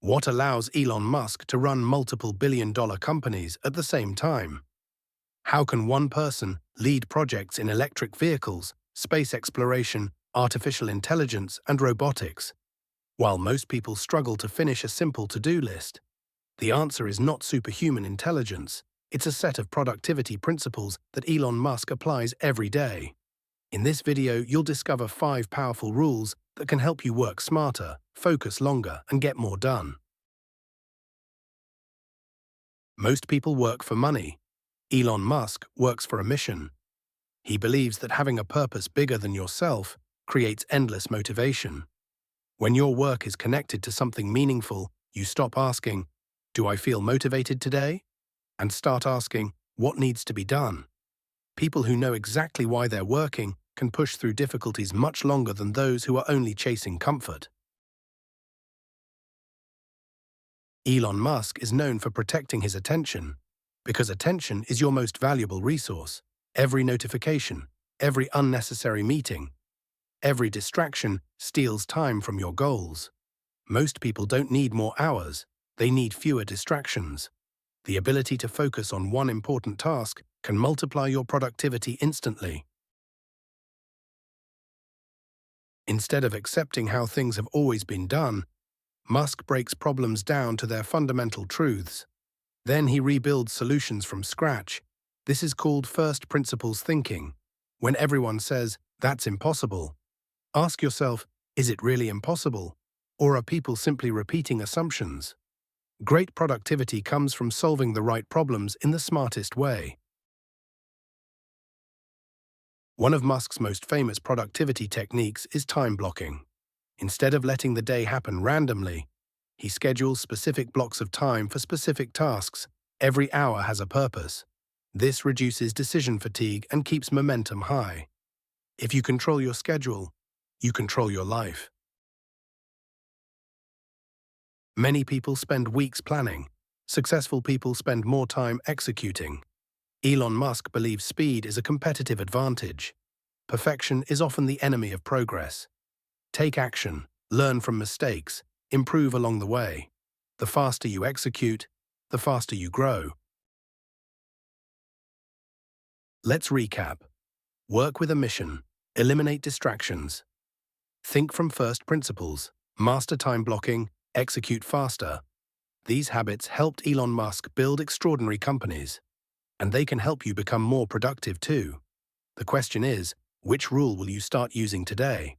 What allows Elon Musk to run multiple billion-dollar companies at the same time? How can one person lead projects in electric vehicles, space exploration, artificial intelligence, and robotics, while most people struggle to finish a simple to-do list? The answer is not superhuman intelligence. It's a set of productivity principles that Elon Musk applies every day. In this video, you'll discover 5 powerful rules that can help you work smarter, focus longer, and get more done. Most people work for money. Elon Musk works for a mission. He believes that having a purpose bigger than yourself creates endless motivation. When your work is connected to something meaningful, you stop asking, "Do I feel motivated today?" and start asking, "What needs to be done?" People who know exactly why they're working can push through difficulties much longer than those who are only chasing comfort. Elon Musk is known for protecting his attention, because attention is your most valuable resource. Every notification, every unnecessary meeting, every distraction steals time from your goals. Most people don't need more hours, they need fewer distractions. The ability to focus on one important task can multiply your productivity instantly. Instead of accepting how things have always been done, Musk breaks problems down to their fundamental truths. Then he rebuilds solutions from scratch. This is called first principles thinking. When everyone says, "That's impossible," ask yourself, is it really impossible? Or are people simply repeating assumptions? Great productivity comes from solving the right problems in the smartest way. One of Musk's most famous productivity techniques is time blocking. Instead of letting the day happen randomly, he schedules specific blocks of time for specific tasks. Every hour has a purpose. This reduces decision fatigue and keeps momentum high. If you control your schedule, you control your life. Many people spend weeks planning. Successful people spend more time executing. Elon Musk believes speed is a competitive advantage. Perfection is often the enemy of progress. Take action, learn from mistakes, improve along the way. The faster you execute, the faster you grow. Let's recap. Work with a mission. Eliminate distractions. Think from first principles. Master time blocking. Execute faster. These habits helped Elon Musk build extraordinary companies, and they can help you become more productive too. The question is, which rule will you start using today?